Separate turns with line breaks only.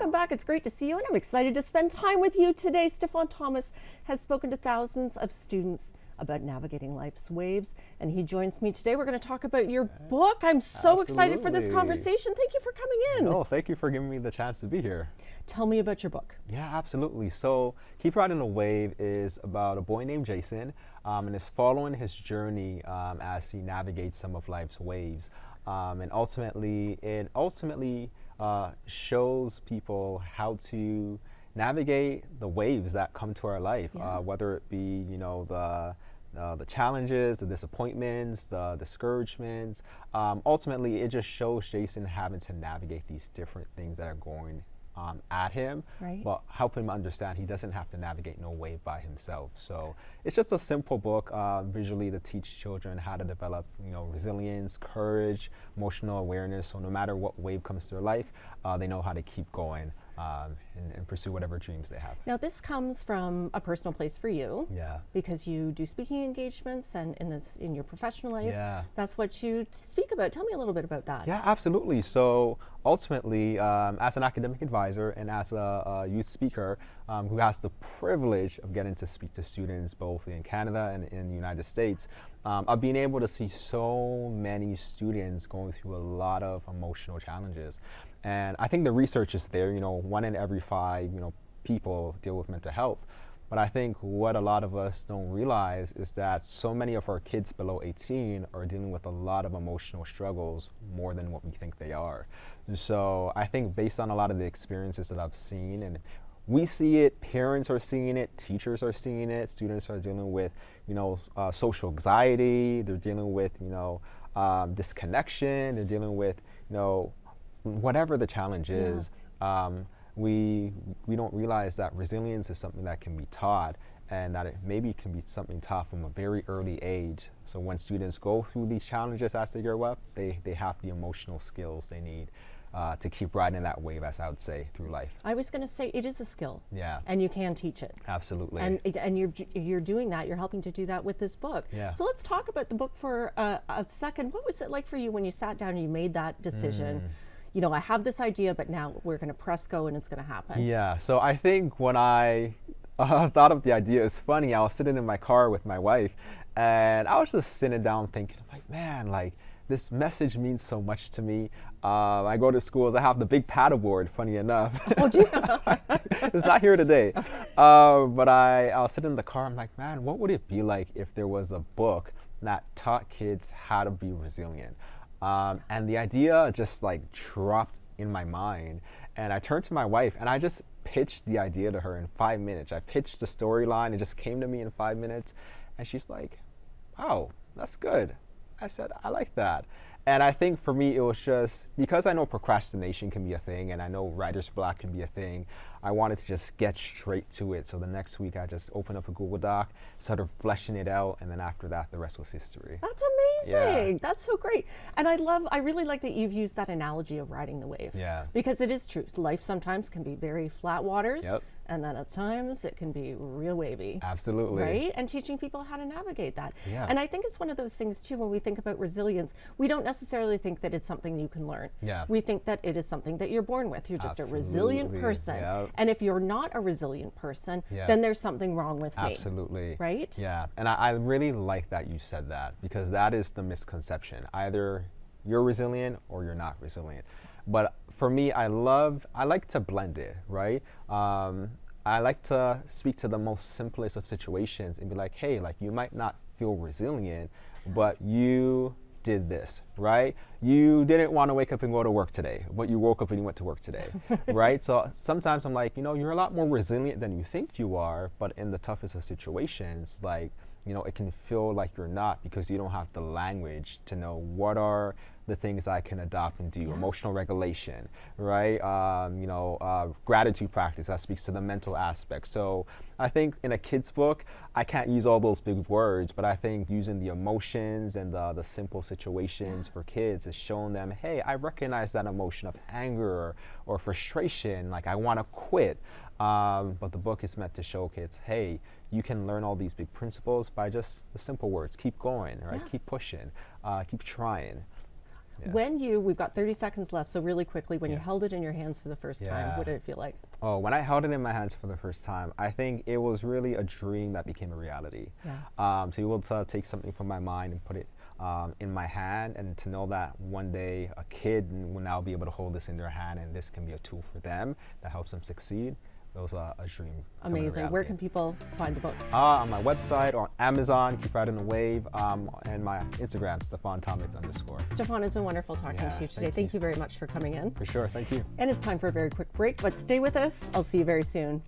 Welcome back. It's great to see you, and I'm excited to spend time with you today. Stefan Thomas has spoken to thousands of students about navigating life's waves, and he joins me today. We're going to talk about your book. I'm so excited for this conversation. Thank you for coming in.
No, thank you for giving me the chance to be here.
Tell me about your book.
Yeah, absolutely. So Keep Riding the Wave is about a boy named Jason, and is following his journey as he navigates some of life's waves. And ultimately, it shows people how to navigate the waves that come to our life, whether it be, the challenges, the disappointments, the discouragements. Ultimately, it just shows Jason having to navigate these different things that are going at him, but help him understand he doesn't have to navigate no wave by himself. So it's just a simple book visually to teach children how to develop, resilience, courage, emotional awareness. So no matter what wave comes to their life, they know how to keep going and pursue whatever dreams they have.
Now, this comes from a personal place for you, because you do speaking engagements, and in your professional life, that's what you speak about. Tell me a little bit about that.
Yeah, absolutely. So ultimately, as an academic advisor and as a youth speaker who has the privilege of getting to speak to students both in Canada and in the United States, I've been able to see so many students going through a lot of emotional challenges. And I think the research is there, 1 in every 5, people deal with mental health. But I think what a lot of us don't realize is that so many of our kids below 18 are dealing with a lot of emotional struggles more than what we think they are. And so I think based on a lot of the experiences that I've seen, and we see it, parents are seeing it, teachers are seeing it, students are dealing with, social anxiety, they're dealing with, disconnection, they're dealing with, whatever the challenge is. We don't realize that resilience is something that can be taught, and that it maybe can be something taught from a very early age. So when students go through these challenges as they grow up, they have the emotional skills they need to keep riding that wave, as I would say, through life.
I was going to say it is a skill.
Yeah.
And you can teach it.
Absolutely.
And you're doing that. You're helping to do that with this book.
Yeah.
So let's talk about the book for a second. What was it like for you when you sat down and you made that decision? I have this idea, but now we're going to press go and it's going to happen.
Yeah. So I think when I thought of the idea, it's funny. I was sitting in my car with my wife, and I was just sitting down thinking, man, this message means so much to me. I go to schools. I have the big paddleboard, funny enough.
Oh, do you?
It's not here today. But I was sitting in the car. I'm like, man, what would it be like if there was a book that taught kids how to be resilient? And the idea just dropped in my mind. And I turned to my wife and I just pitched the idea to her in 5 minutes. I pitched the storyline. It just came to me in 5 minutes. And she's like, oh, that's good. I said, I like that. And I think for me, it was just because I know procrastination can be a thing and I know writer's block can be a thing, I wanted to just get straight to it. So the next week I just opened up a Google Doc, started fleshing it out, and then after that, the rest was history.
That's amazing. That's so great. And I really like that you've used that analogy of riding the wave.
Yeah.
Because it is true. Life sometimes can be very flat waters.
Yep.
And then at times it can be real wavy.
Absolutely.
Right? And teaching people how to navigate that.
Yeah.
And I think it's one of those things too, when we think about resilience, we don't necessarily think that it's something you can learn.
Yeah.
We think that it is something that you're born with. You're just a resilient person.
Yep.
And if you're not a resilient person, then there's something wrong with me.
Absolutely.
Right?
Yeah. And I really like that you said that, because that is the misconception. Either you're resilient or you're not resilient. But for me, I like to blend it, right? I like to speak to the most simplest of situations and be like, hey, you might not feel resilient, but you did this, right? You didn't want to wake up and go to work today, but you woke up and you went to work today, right? So sometimes I'm like, you're a lot more resilient than you think you are, but in the toughest of situations, it can feel like you're not, because you don't have the language to know what are the things I can adopt and do. Emotional regulation, right? Gratitude practice, that speaks to the mental aspect. So I think in a kid's book, I can't use all those big words, but I think using the emotions and the simple situations for kids is showing them, hey, I recognize that emotion of anger or frustration, I want to quit. But the book is meant to show kids, hey, you can learn all these big principles by just the simple words. Keep going, right? Keep pushing, keep trying. Yeah.
We've got 30 seconds left, so really quickly, when you held it in your hands for the first time,
Yeah.
what did it feel like?
Oh, when I held it in my hands for the first time, I think it was really a dream that became a reality. To be able to take something from my mind and put it in my hand, and to know that one day a kid will now be able to hold this in their hand, and this can be a tool for them that helps them succeed. That was a dream.
Amazing. Where can people find the book?
On my website, on Amazon, Keep Riding the Wave, and my Instagram, Stefan Thomas _.
Stefan, it's been wonderful talking to you today. Thank you very much for coming in.
For sure. Thank you.
And it's time for a very quick break, but stay with us. I'll see you very soon.